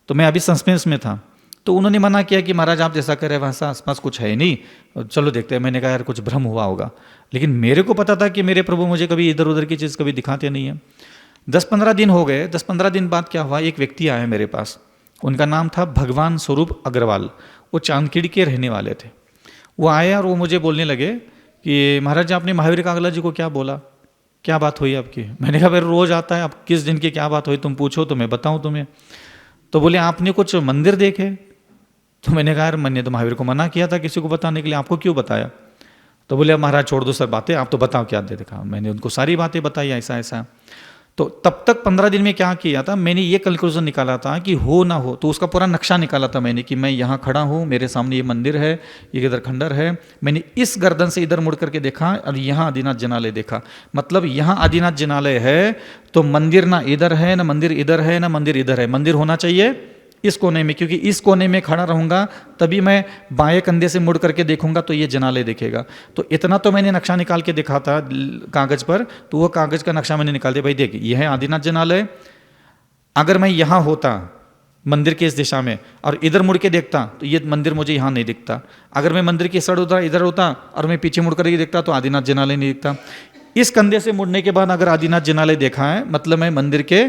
तो मैं अभी सस्पेंस में था। तो उन्होंने मना किया कि महाराज आप जैसा कह रहे हैं वैसा आसपास कुछ है नहीं, चलो देखते हैं। मैंने कहा यार कुछ भ्रम हुआ होगा, लेकिन मेरे को पता था कि मेरे प्रभु मुझे कभी इधर उधर की चीज़ कभी दिखाते नहीं है। 10-15 दिन हो गए। 10-15 दिन बाद क्या हुआ, एक व्यक्ति आया मेरे पास, उनका नाम था भगवान स्वरूप अग्रवाल, वो चांदखेड़ी के रहने वाले थे। वो आए और वो मुझे बोलने लगे कि महाराज आपने महावीर कागला जी को क्या बोला, क्या बात हुई आपकी। मैंने कहा भाई रोज़ आता है, अब किस दिन की क्या बात हुई तुम पूछो तो मैं बताऊँ तुम्हें। तो बोले आपने कुछ मंदिर देखे। तो मैंने कहा यार मैंने तो महावीर को मना किया था किसी को बताने के लिए, आपको क्यों बताया। तो बोले महाराज छोड़ दो सर बातें, आप तो बताओ क्या दे देखा। मैंने उनको सारी बातें बताई ऐसा ऐसा। तो तब तक 15 दिन में क्या किया था, मैंने ये कंक्लूजन निकाला था कि हो ना हो, तो उसका पूरा नक्शा निकाला था मैंने कि मैं यहाँ खड़ा हूँ, मेरे सामने ये मंदिर है, ये इधर खंडर है, मैंने इस गर्दन से इधर मुड़ करके देखा और यहाँ आदिनाथ जिनालय देखा। मतलब यहाँ आदिनाथ जिनालय है तो मंदिर ना इधर है ना मंदिर इधर है ना मंदिर इधर है, मंदिर होना चाहिए इस कोने में, क्योंकि इस कोने में खड़ा रहूंगा तभी मैं बाएं कंधे से मुड़ करके देखूंगा तो ये जिनालय दिखेगा। तो इतना तो मैंने नक्शा निकाल के दिखा था कागज पर। तो वो कागज का नक्शा मैंने निकाल दिया, भाई देख ये है आदिनाथ जिनालय। अगर मैं यहाँ होता मंदिर के इस दिशा में और इधर मुड़ के देखता तो ये मंदिर मुझे यहाँ नहीं दिखता। अगर मैं मंदिर की साइड इधर होता और मैं पीछे मुड़ करके देखता तो आदिनाथ जिनालय नहीं दिखता। इस कंधे से मुड़ने के बाद अगर आदिनाथ जिनालय देखा है मतलब मैं मंदिर के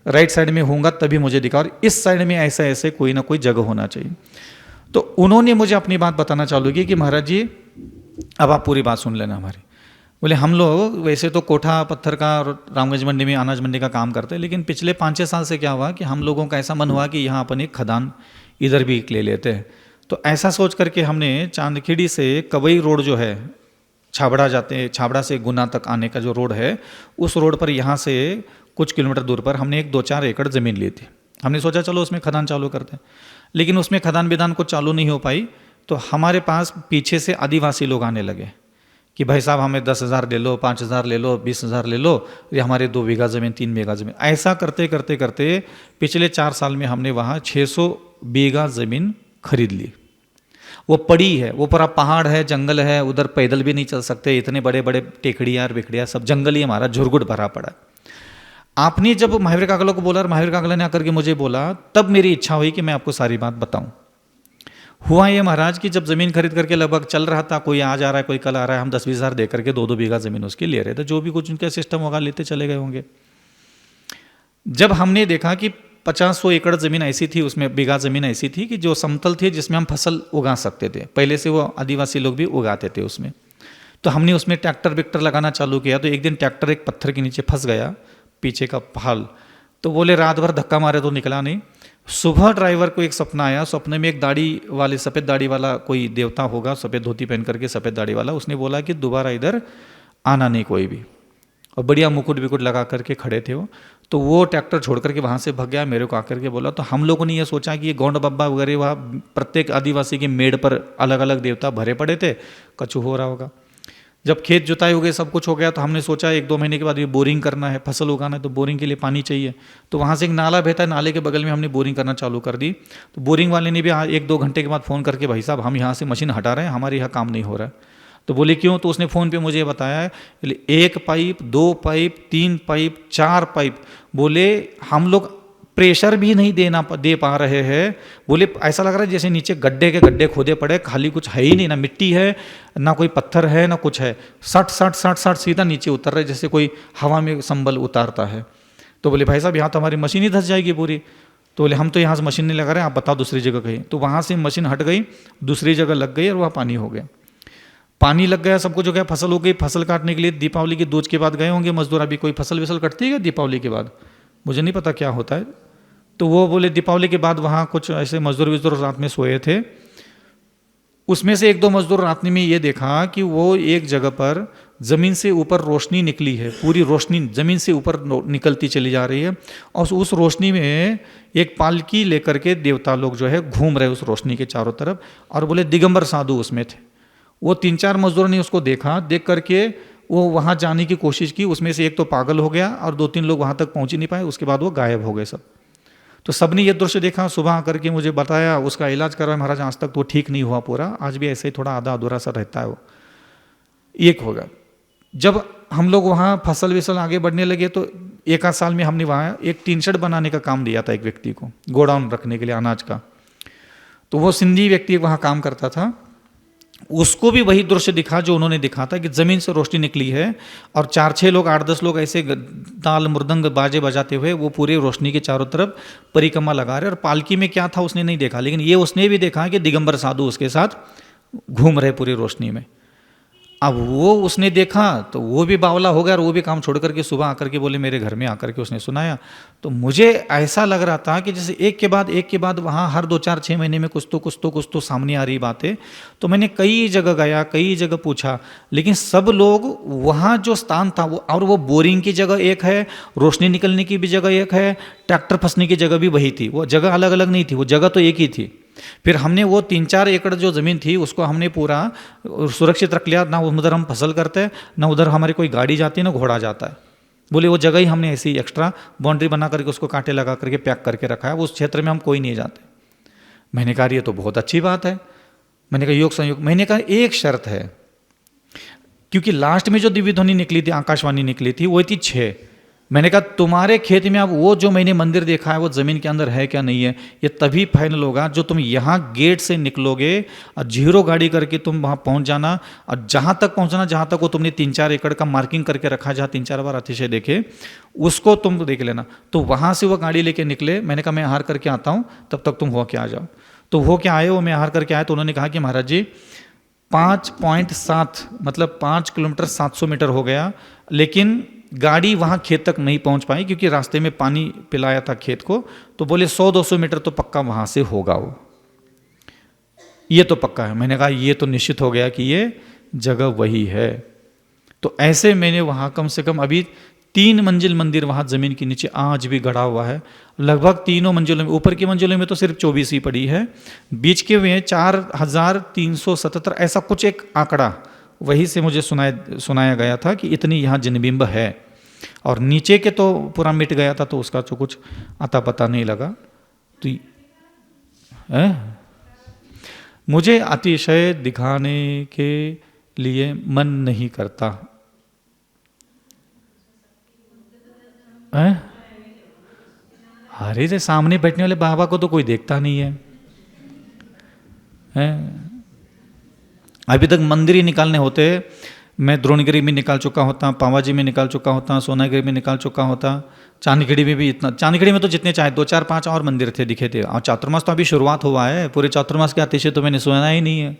राइट साइड में होऊंगा तभी मुझे दिखा, और इस साइड में ऐसा ऐसे कोई ना कोई जगह होना चाहिए। तो उन्होंने मुझे अपनी बात बताना चालू की कि महाराज जी अब आप पूरी बात सुन लेना हमारी। बोले हम लोग वैसे तो कोठा पत्थर का और रामगंज मंडी में अनाज मंडी का काम करते हैं, लेकिन पिछले 5-6 साल से क्या हुआ कि हम लोगों का ऐसा मन हुआ कि यहाँ अपन एक खदान इधर भी ले लेते हैं। तो ऐसा सोच करके हमने चांदखेड़ी से कवई रोड जो है छाबड़ा जाते हैं, छाबड़ा से गुना तक आने का जो रोड है, उस रोड पर यहाँ से कुछ किलोमीटर दूर पर हमने एक 2-4 एकड़ ज़मीन ली थी। हमने सोचा चलो उसमें खदान चालू करते हैं, लेकिन उसमें खदान विदान कुछ चालू नहीं हो पाई। तो हमारे पास पीछे से आदिवासी लोग आने लगे कि भाई साहब हमें 10,000 ले लो, 5,000 ले लो, 20,000 ले लो, ये हमारे 2 बीघा ज़मीन 3 बीघा ज़मीन। ऐसा करते करते करते पिछले 4 साल में हमने वहाँ 600 बीघा ज़मीन खरीद ली। वो पड़ी है, वो पूरा पहाड़ है, जंगल है, उधर पैदल भी नहीं चल सकते, इतने बड़े बड़े टेकड़ियाँ बिकड़ियाँ सब जंगल ही हमारा झुरगुट भरा पड़ा। आपने जब महावीर कागला को बोला और महावीर कागला ने आकर के मुझे बोला, तब मेरी इच्छा हुई कि मैं आपको सारी बात बताऊं। हुआ ये महाराज कि जब ज़मीन खरीद करके लगभग चल रहा था, कोई आज आ रहा है कोई कल आ रहा है, हम 10-20 हज़ार दे करके 2-2 बीघा ज़मीन उसकी ले रहे थे, जो भी कुछ उनका सिस्टम होगा लेते चले गए होंगे। जब हमने देखा कि 50-100 एकड़ ज़मीन ऐसी थी, उसमें बीघा ज़मीन ऐसी थी कि जो समतल थी जिसमें हम फसल उगा सकते थे, पहले से वो आदिवासी लोग भी उगाते थे उसमें। तो हमने उसमें ट्रैक्टर विक्टर लगाना चालू किया। तो एक दिन ट्रैक्टर एक पत्थर के नीचे फंस गया, पीछे का फाल। तो बोले रात भर धक्का मारे तो निकला नहीं। सुबह ड्राइवर को एक सपना आया, सपने में एक दाढ़ी वाले, सफ़ेद दाढ़ी वाला कोई देवता होगा, सफ़ेद धोती पहन करके सफ़ेद दाढ़ी वाला, उसने बोला कि दोबारा इधर आना नहीं कोई भी, और बढ़िया मुकुट विकुट लगा करके खड़े थे वो। तो वो ट्रैक्टर छोड़ करके वहाँ से भाग गया, मेरे को आकर के बोला। तो हम लोगों ने ये सोचा कि ये गौंड बब्बा वगैरह वहाँ प्रत्येक आदिवासी के मेड़ पर अलग अलग देवता भरे पड़े थे, कछु हो रहा होगा। जब खेत जुताई हो गए, सब कुछ हो गया, तो हमने सोचा 1-2 महीने के बाद ये बोरिंग करना है, फसल उगाना है, तो बोरिंग के लिए पानी चाहिए। तो वहाँ से एक नाला बहता है, नाले के बगल में हमने बोरिंग करना चालू कर दी। तो बोरिंग वाले ने भी 1-2 घंटे के बाद फ़ोन करके, भाई साहब हम यहाँ से मशीन हटा रहे हैं, हमारे यहाँ काम नहीं हो रहा है। तो बोले क्यों? तो उसने फ़ोन पे मुझे बताया 1 पाइप, 2 पाइप, 3 पाइप, 4 पाइप, बोले हम लोग प्रेशर भी नहीं दे पा रहे हैं। बोले ऐसा लग रहा है जैसे नीचे गड्ढे के गड्ढे खोदे पड़े, खाली कुछ है ही नहीं, ना मिट्टी है ना कोई पत्थर है ना कुछ है, 60 सीधा नीचे उतर रहे जैसे कोई हवा में संबल उतारता है। तो बोले भाई साहब यहाँ तो हमारी मशीन ही धंस जाएगी पूरी। तो बोले हम तो यहाँ से मशीन नहीं लगा रहे, आप बताओ दूसरी जगह कहीं। तो वहाँ से मशीन हट गई, दूसरी जगह लग गई और वहाँ पानी हो गया। पानी लग गया, सब कुछ हो गया, फसल हो गई। फसल काटने के लिए दीपावली की दूज के बाद गए होंगे मजदूर। अभी कोई फसल विसल कटती है दीपावली के बाद, मुझे नहीं पता क्या होता है। तो वो बोले दीपावली के बाद वहाँ कुछ ऐसे मजदूर रात में सोए थे। उसमें से 1-2 मजदूर रात में ये देखा कि वो एक जगह पर ज़मीन से ऊपर रोशनी निकली है, पूरी रोशनी ज़मीन से ऊपर निकलती चली जा रही है, और उस रोशनी में एक पालकी लेकर के देवता लोग जो है घूम रहे उस रोशनी के चारों तरफ। और बोले दिगंबर साधु उसमें थे। वो 3-4 मजदूरों ने उसको देखा, देख करके वो वहाँ जाने की कोशिश की, उसमें से एक तो पागल हो गया और 2-3 लोग वहाँ तक पहुँच ही नहीं पाए, उसके बाद वो गायब हो गए सब। तो सबने ये दृश्य देखा, सुबह आकर के मुझे बताया, उसका इलाज करवाया महाराज, आज तक तो ठीक नहीं हुआ पूरा, आज भी ऐसे ही थोड़ा आधा अधूरा सा रहता है वो। एक होगा। जब हम लोग वहाँ फसल विसल आगे बढ़ने लगे तो 1 आध साल में हमने वहाँ एक टीन शेड बनाने का काम दिया था एक व्यक्ति को, गोडाउन रखने के लिए अनाज का। तो वो सिंधी व्यक्ति वहाँ काम करता था, उसको भी वही दृश्य दिखा जो उन्होंने दिखा था कि जमीन से रोशनी निकली है और 4-6 लोग 8-10 लोग ऐसे ताल मृदंग बाजे बजाते हुए वो पूरे रोशनी के चारों तरफ परिक्रमा लगा रहे। और पालकी में क्या था उसने नहीं देखा, लेकिन ये उसने भी देखा कि दिगंबर साधु उसके साथ घूम रहे पूरी रोशनी में। अब वो उसने देखा तो वो भी बावला हो गया और वो भी काम छोड़ करके सुबह आकर के बोले मेरे घर में आकर के उसने सुनाया। तो मुझे ऐसा लग रहा था कि जैसे एक के बाद वहाँ हर 2-4-6 महीने में कुछ तो सामने आ रही बातें। तो मैंने कई जगह गया, कई जगह पूछा, लेकिन सब लोग वहाँ जो स्थान था वो, और वो बोरिंग की जगह एक है, रोशनी निकलने की भी जगह एक है, ट्रैक्टर फंसने की जगह भी वही थी, वो जगह अलग अलग नहीं थी, वो जगह तो एक ही थी। फिर हमने वो 3-4 एकड़ जो ज़मीन थी उसको हमने पूरा सुरक्षित रख लिया, ना उधर हम फसल करते, ना उधर हमारी कोई गाड़ी जाती है, ना घोड़ा जाता है। बोले वो जगह ही हमने ऐसी एक्स्ट्रा बाउंड्री बना करके उसको कांटे लगा करके पैक करके रखा है, उस क्षेत्र में हम कोई नहीं जाते। मैंने कहा ये तो बहुत अच्छी बात है। मैंने कहा योग संयोग, मैंने कहा एक शर्त है, क्योंकि लास्ट में जो दिव्य ध्वनि निकली थी, आकाशवाणी निकली थी, वो थी 6। मैंने कहा तुम्हारे खेत में अब वो जो मैंने मंदिर देखा है वो ज़मीन के अंदर है क्या नहीं है, ये तभी फाइनल होगा जो तुम यहाँ गेट से निकलोगे और 0 गाड़ी करके तुम वहाँ पहुँच जाना, और जहाँ तक पहुँचना जहाँ तक वो तुमने 3-4 एकड़ का मार्किंग करके रखा है, जहाँ 3-4 बार अतिशय देखे, उसको तुम देख लेना। तो वहाँ से वो गाड़ी लेके निकले। मैंने कहा मैं आहार करके आता हूँ, तब तक तुम हो के आ जाओ। तो हो के आए, वो मैं आहार करके आए तो उन्होंने कहा कि महाराज जी 5.7 मतलब 5 किलोमीटर 700 मीटर हो गया, लेकिन गाड़ी वहाँ खेत तक नहीं पहुँच पाई क्योंकि रास्ते में पानी पिलाया था खेत को। तो बोले 100-200 मीटर तो पक्का वहाँ से होगा, वो ये तो पक्का है। मैंने कहा ये तो निश्चित हो गया कि ये जगह वही है। तो ऐसे मैंने वहाँ कम से कम अभी 3 मंजिल मंदिर वहाँ ज़मीन के नीचे आज भी गड़ा हुआ है। लगभग तीनों मंजिलों में, ऊपर की मंजिलों में तो सिर्फ 24 ही पड़ी है, बीच के में 4377 ऐसा कुछ एक आंकड़ा वही से मुझे सुनाया गया था कि इतनी यहाँ जिनबिंब है। और नीचे के तो पूरा मिट गया था, तो उसका तो कुछ आता पता नहीं लगा। तो मुझे अतिशय दिखाने के लिए मन नहीं करता। अरे रे, सामने बैठने वाले बाबा को तो कोई देखता नहीं है, अभी तक मंदिर ही निकालने होते। मैं द्रोणगिरी में निकाल चुका होता, पावाजी में निकाल चुका होता, सोनागिरी में निकाल चुका होता, चांदखेड़ी में भी इतना, चांदखेड़ी में तो जितने चाहे 2-4-5 और मंदिर थे दिखे थे। और चातुर्मास तो अभी शुरुआत हुआ है, पूरे चातुर्मास के अतिशय तो मैंने सुना ही नहीं है।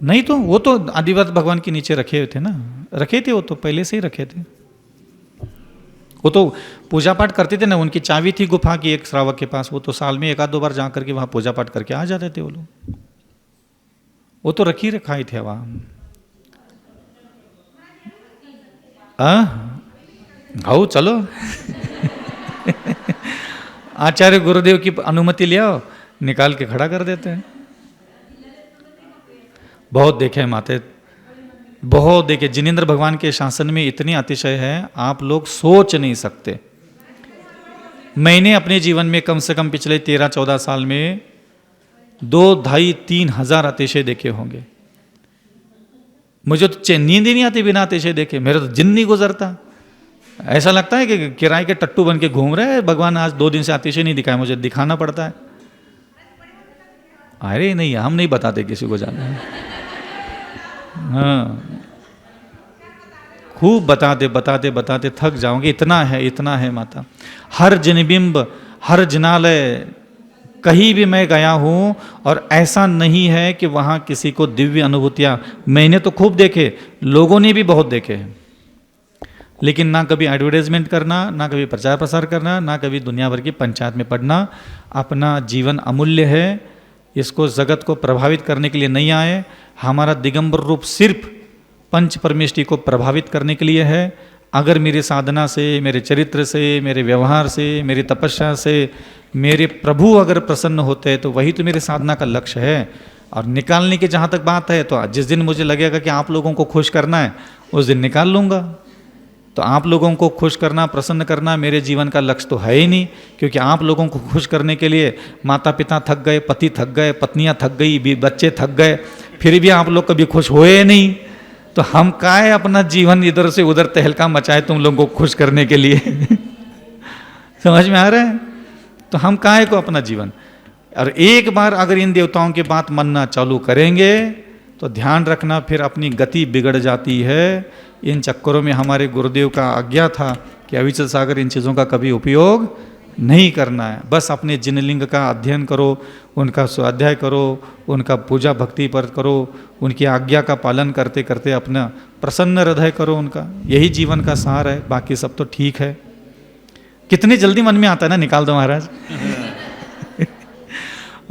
नहीं तो वो तो आदिवासी भगवान के नीचे रखे हुए थे ना, रखे थे, वो तो पहले से ही रखे थे। वो तो पूजा पाठ करते थे ना, उनकी चाबी थी गुफा की एक श्रावक के पास, वो तो साल में 1-2 बार जा करके वहाँ पूजा पाठ करके आ जाते थे वो लोग। वो तो रखी रखाई थे वहाँ। आओ चलो आचार्य गुरुदेव की अनुमति ले आओ, निकाल के खड़ा कर देते हैं। बहुत देखे माते, बहुत देखे। जिनेंद्र भगवान के शासन में इतनी अतिशय है, आप लोग सोच नहीं सकते। मैंने अपने जीवन में कम से कम पिछले 13-14 साल में 2-2.5-3 हजार अतिशय देखे होंगे। मुझे तो नींद ही नहीं आती बिना अतिशय देखे, मेरा तो दिन नहीं गुजरता। ऐसा लगता है कि किराए के टट्टू बन के घूम रहे हैं, भगवान आज 2 दिन से अतिशय नहीं दिखाया, मुझे दिखाना पड़ता है। अरे नहीं, हम नहीं बताते किसी को जाना है। हाँ, खूब बताते थक जाओगे। इतना है माता। हर जनबिंब, हर जनालय, कहीं भी मैं गया हूं और ऐसा नहीं है कि वहां किसी को दिव्य अनुभूतियां, मैंने तो खूब देखे, लोगों ने भी बहुत देखे हैं, लेकिन ना कभी एडवर्टाइजमेंट करना, ना कभी प्रचार प्रसार करना, ना कभी दुनिया भर की पंचायत में पढ़ना। अपना जीवन अमूल्य है, इसको जगत को प्रभावित करने के लिए नहीं आए। हमारा दिगंबर रूप सिर्फ पंच परमेष्टि को प्रभावित करने के लिए है। अगर मेरी साधना से, मेरे चरित्र से, मेरे व्यवहार से, मेरी तपस्या से मेरे प्रभु अगर प्रसन्न होते हैं तो वही तो मेरी साधना का लक्ष्य है। और निकालने की जहाँ तक बात है तो जिस दिन मुझे लगेगा कि आप लोगों को खुश करना है उस दिन निकाल लूँगा। तो आप लोगों को खुश करना, प्रसन्न करना मेरे जीवन का लक्ष्य तो है ही नहीं, क्योंकि आप लोगों को खुश करने के लिए माता पिता थक गए, पति थक गए, पत्नियाँ थक गई, बच्चे थक गए, फिर भी आप लोग कभी खुश हुए नहीं। तो हम काहे अपना जीवन इधर से उधर तहलका मचाए तुम लोगों को खुश करने के लिए समझ में आ रहा है? तो हम काहे को अपना जीवन, और एक बार अगर इन देवताओं की बात मानना चालू करेंगे तो ध्यान रखना फिर अपनी गति बिगड़ जाती है। इन चक्करों में हमारे गुरुदेव का आज्ञा था कि अविचल सागर इन चीज़ों का कभी उपयोग नहीं करना है। बस अपने जिनलिंग का अध्ययन करो, उनका स्वाध्याय करो, उनका पूजा भक्ति पर करो, उनकी आज्ञा का पालन करते करते अपना प्रसन्न हृदय करो उनका। यही जीवन का सार है, बाकी सब तो ठीक है। कितनी जल्दी मन में आता है ना, निकाल दो महाराज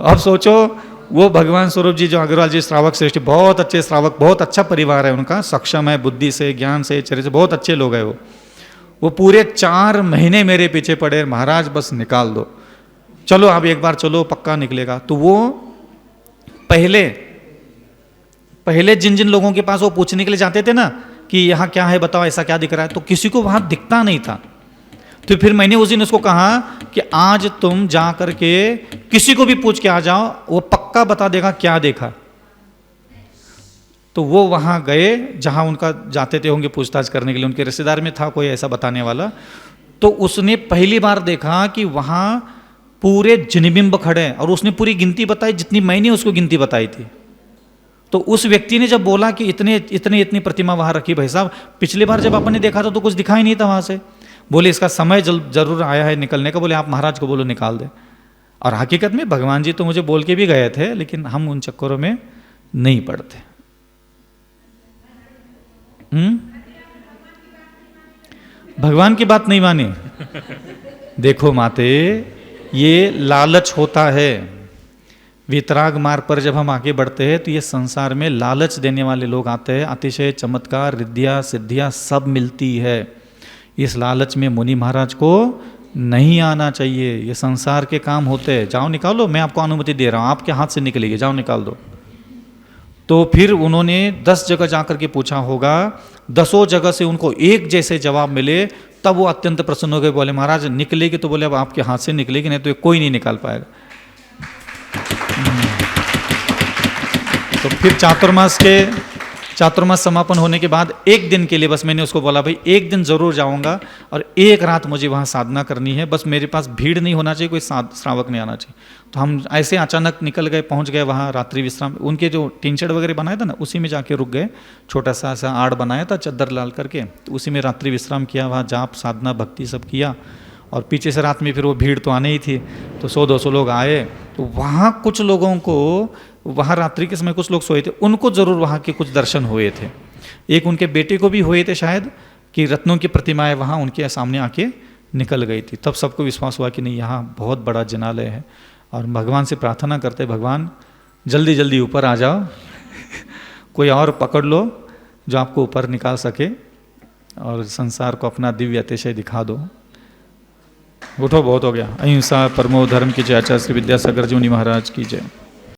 अब सोचो वो भगवान स्वरूप जी जो अग्रवाल जी श्रावक श्रेष्ठ, बहुत अच्छे श्रावक, बहुत अच्छा परिवार है उनका, सक्षम है बुद्धि से, ज्ञान से, चरित्र से, बहुत अच्छे लोग हैं वो पूरे 4 महीने मेरे पीछे पड़े, महाराज बस निकाल दो, चलो आप एक बार चलो पक्का निकलेगा। तो वो पहले जिन जिन लोगों के पास वो पूछने के लिए जाते थे ना कि यहाँ क्या है बताओ, ऐसा क्या दिख रहा है, तो किसी को वहां दिखता नहीं था। तो फिर मैंने उस दिन उसको कहा कि आज तुम जा करके किसी को भी पूछ के आ जाओ, वो पक्का बता देगा क्या देखा। तो वो वहां गए जहां उनका जाते थे होंगे पूछताछ करने के लिए, उनके रिश्तेदार में था कोई ऐसा बताने वाला। तो उसने पहली बार देखा कि वहां पूरे जिनबिंब खड़े, और उसने पूरी गिनती बताई जितनी मैंने उसको गिनती बताई थी। तो उस व्यक्ति ने जब बोला कि इतनी प्रतिमा वहां रखी, भाई साहब पिछली बार जब आपने देखा था तो कुछ दिखाई नहीं था वहां से। बोले इसका समय जरूर आया है निकलने का, बोले आप महाराज को बोलो निकाल दे। और हकीकत में भगवान जी तो मुझे बोल के भी गए थे, लेकिन हम उन चक्करों में नहीं पड़ते। भगवान की बात नहीं मानी देखो माते, ये लालच होता है। वितराग मार्ग पर जब हम आगे बढ़ते हैं तो ये संसार में लालच देने वाले लोग आते हैं, अतिशय चमत्कार, रिद्धियां सिद्धियां सब मिलती है। इस लालच में मुनि महाराज को नहीं आना चाहिए। ये संसार के काम होते हैं, जाओ निकालो, मैं आपको अनुमति दे रहा हूं, आपके हाथ से निकलेगी, जाओ निकाल दो। तो फिर उन्होंने 10 जगह जाकर के पूछा होगा, 10 जगह से उनको एक जैसे जवाब मिले, तब वो अत्यंत प्रसन्न हो गए। बोले महाराज निकलेगी तो बोले अब आपके हाथ से निकलेगी, नहीं तो ये कोई नहीं निकाल पाएगा। तो फिर चातुर्मास समापन होने के बाद एक दिन के लिए बस मैंने उसको बोला भाई एक दिन जरूर जाऊंगा और एक रात मुझे वहाँ साधना करनी है, बस मेरे पास भीड़ नहीं होना चाहिए, कोई श्रावक नहीं आना चाहिए। तो हम ऐसे अचानक निकल गए, पहुँच गए वहाँ रात्रि विश्राम, उनके जो टीन शेड वगैरह बनाया था ना उसी में जाके रुक गए। छोटा सा ऐसा आड़ बनाया था चद्दर लाल करके, तो उसी में रात्रि विश्राम किया, वहाँ जाप साधना भक्ति सब किया। और पीछे से रात में फिर वो भीड़ तो आने ही थी, तो 100-200 लोग आए। तो वहाँ कुछ लोगों को, वहाँ रात्रि के समय कुछ लोग सोए थे, उनको जरूर वहाँ के कुछ दर्शन हुए थे। एक उनके बेटे को भी हुए थे शायद, कि रत्नों की प्रतिमाएं वहाँ उनके सामने आके निकल गई थी। तब सबको विश्वास हुआ कि नहीं यहाँ बहुत बड़ा जिनालय है। और भगवान से प्रार्थना करते, भगवान जल्दी जल्दी ऊपर आ जाओ कोई और पकड़ लो जो आपको ऊपर निकाल सके और संसार को अपना दिव्य अतिशय दिखा दो। उठो, बहुत हो गया। अहिंसा परमो धर्म की जय। आचार्य श्री विद्यासागर जी महाराज की जय।